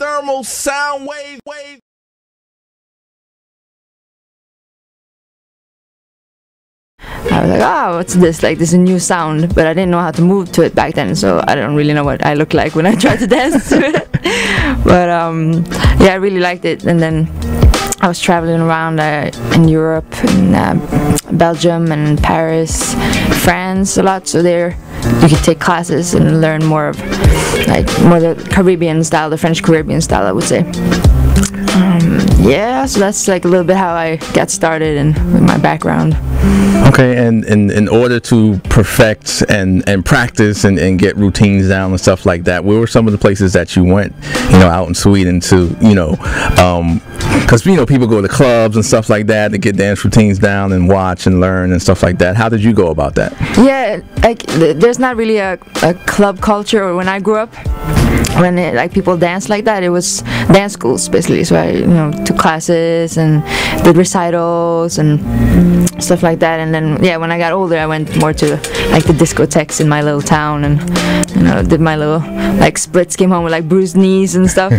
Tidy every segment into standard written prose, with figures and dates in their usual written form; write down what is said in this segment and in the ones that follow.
thermal sound wave. I was like, oh, what's this? Like, this is a new sound, but I didn't know how to move to it back then, so I don't really know what I look like when I try to dance to it. But yeah, I really liked it. And then I was traveling around in Europe, in Belgium and Paris, France a lot. So there you could take classes and learn more of more the Caribbean style, the French Caribbean style, I would say. Yeah, so that's like a little bit how I got started and with my background. Okay, and in order to perfect and practice and get routines down and stuff like that, where were some of the places that you went, out in Sweden to, because, people go to clubs and stuff like that to get dance routines down and watch and learn and stuff like that. How did you go about that? Yeah, there's not really a club culture. When I grew up, when people dance like that, it was dance schools basically. So I took classes and did recitals and stuff like that. And then when I got older, I went more to the discotheques in my little town and did my little splits. Came home with bruised knees and stuff.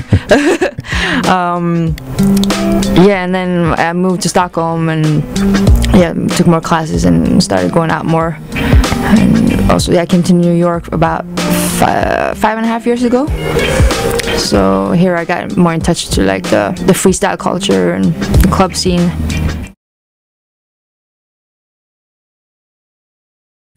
And then I moved to Stockholm and took more classes and started going out more. And also I came to New York about 5.5 years ago. So here I got more in touch to the freestyle culture and the club scene.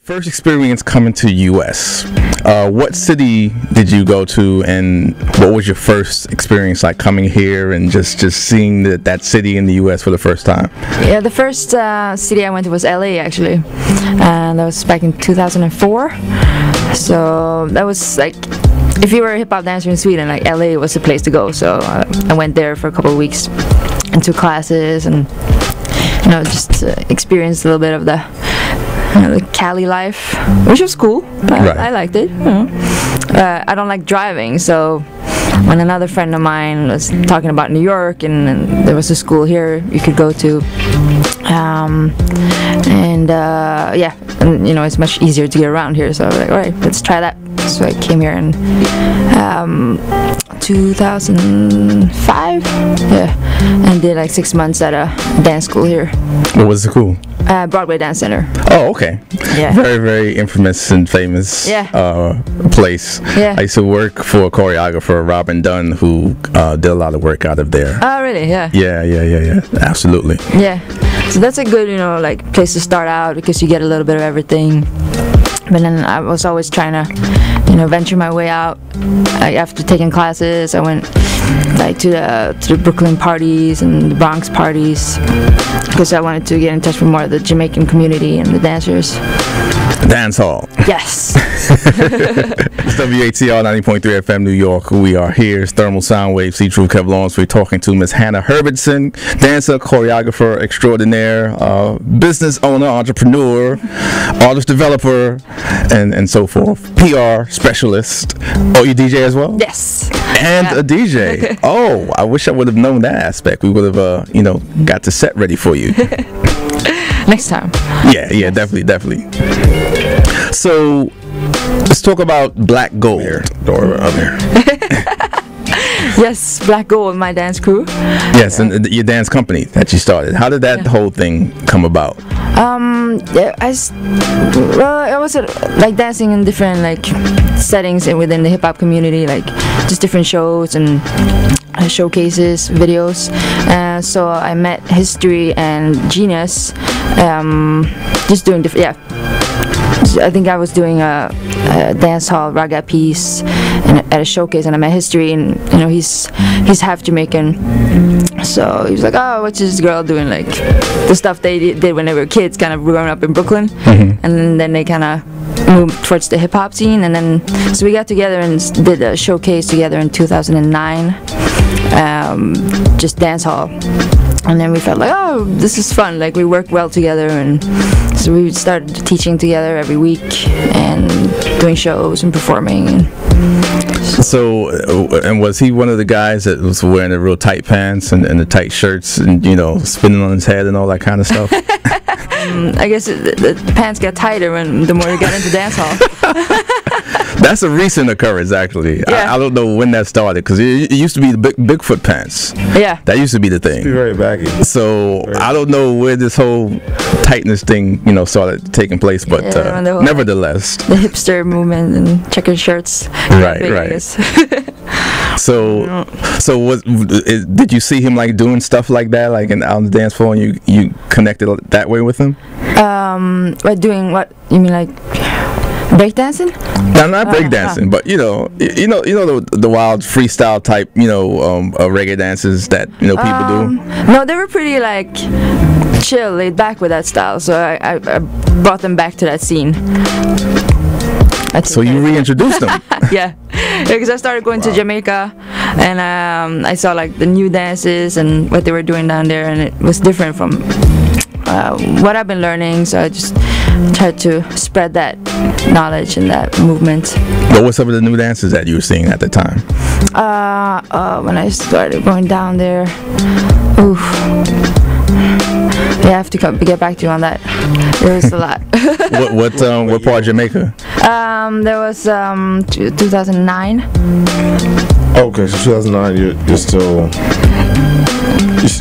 First experience coming to U.S. What city did you go to, and what was your first experience like coming here and just seeing that city in the U.S. for the first time? Yeah, the first city I went to was L.A. actually, and that was back in 2004. So that was if you were a hip hop dancer in Sweden, L.A. was the place to go. So I went there for a couple of weeks and took classes and just experienced a little bit of the Cali life, which was cool. Right. I liked it. I don't like driving, so when another friend of mine was talking about New York and there was a school here you could go to, and it's much easier to get around here, so I was like, alright, let's try that. So I came here in 2005, and did 6 months at a dance school here. What was the school? Broadway Dance Center. Oh, okay. Yeah. Very, very infamous and famous place. Yeah. I used to work for a choreographer, Robin Dunn, who did a lot of work out of there. Oh, really? Yeah. Yeah. Absolutely. Yeah. So that's a good, place to start out because you get a little bit of everything. But then I was always trying to, venture my way out. After taking classes, I went to the Brooklyn parties and the Bronx parties because I wanted to get in touch with more of the Jamaican community and the dancers. Dance hall. Yes. It's WATR 90.3 FM New York. We are here. It's Thermal Soundwaves, c.truth, Kevlons. We're talking to Miss Hanna Herbertson, dancer, choreographer extraordinaire, business owner, entrepreneur, artist developer, and so forth. PR specialist. Oh, you DJ as well? Yes. And a DJ. Oh, I wish I would have known that aspect. We would have, got the set ready for you. Next time. Yeah, definitely. So, let's talk about Black Gold. Or up here. Yes, Black Gold, my dance crew. Yes, and your dance company that you started. How did that whole thing come about? I was dancing in different settings within the hip hop community, just different shows and showcases, videos. So I met History and Genius, just doing different. I think I was doing a dance hall raga piece at a showcase, and I met History, and he's half Jamaican, so he was like, oh, what's this girl doing, the stuff they did when they were kids, kind of growing up in Brooklyn. And then they kind of moved towards the hip hop scene, and then so we got together and did a showcase together in 2009, just dance hall. And then we felt oh, this is fun, we work well together, and so we started teaching together every week and doing shows and performing. So, and was he one of the guys that was wearing the real tight pants and the tight shirts and, spinning on his head and all that kind of stuff? I guess the pants get tighter the more you get into dance hall. That's a recent occurrence, actually. Yeah. I don't know when that started, because it used to be the Bigfoot pants. Yeah. That used to be the thing. Be very baggy. So I don't know where this whole tightness thing, started taking place, but nevertheless, the hipster movement and checkered shirts. Right. So did you see him like doing stuff like that, like on the dance floor, and you connected that way with him? Doing what? You mean like breakdancing? No, not breakdancing, but the wild freestyle type, reggae dances that people do. No, they were pretty like chill, laid back with that style. So I brought them back to that scene. So you reintroduced them? Yeah, because I started going to Jamaica, and I saw like the new dances and what they were doing down there, and it was different from what I've been learning. So I just tried to spread that knowledge and that movement. What were some of the new dances that you were seeing at the time? When I started going down there, oof. Yeah, I have to get back to you on that. It was a lot. What part of Jamaica? There was 2009. Okay, so 2009, you're still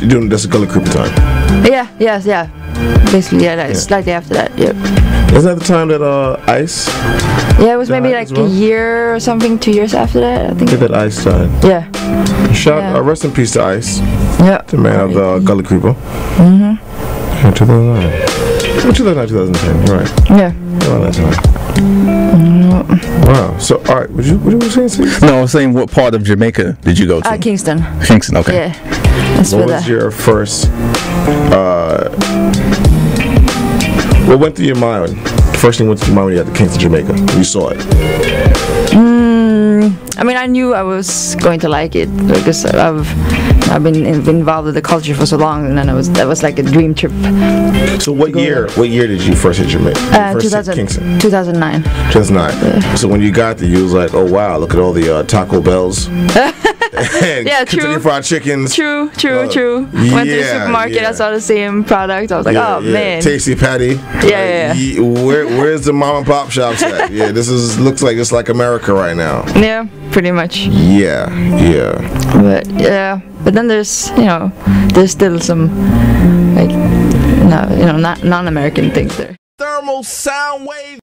doing that's a Gullah Creeper time. Yeah. Basically, slightly after that. Yep. Isn't that the time that Ice? Yeah, it was maybe like a year or something, 2 years after that, I think. Yeah, that Ice died. Yeah. Rest in peace to Ice. Yeah. The man of the Gullah Creeper. Mhm. Yeah, 2009. 2009, 2010. Right. Yeah. Around that time. Wow. So, all right. What you saying? Steve? No, I was saying, what part of Jamaica did you go to? Kingston. Kingston. Okay. Yeah. That's what was your first? What went through your mind? The first thing went through your mind when you had to Kingston, Jamaica. When you saw it. I mean, I knew I was going to like it because I've been involved with the culture for so long, and then that was like a dream trip. So what year did you first hit Jamaica? First hit Kingston? 2009. 2009. Yeah. So when you got there, you was like, oh wow, look at all the Taco Bells. And Kentucky Fried Chickens. True. Went to the supermarket, I saw the same product. I was like, oh man. Tasty Patty. Yeah. Where's the mom and pop shops at? Yeah, looks like it's like America right now. Yeah, pretty much. Yeah. But then there's still some like non-American things there. Thermal Soundwave.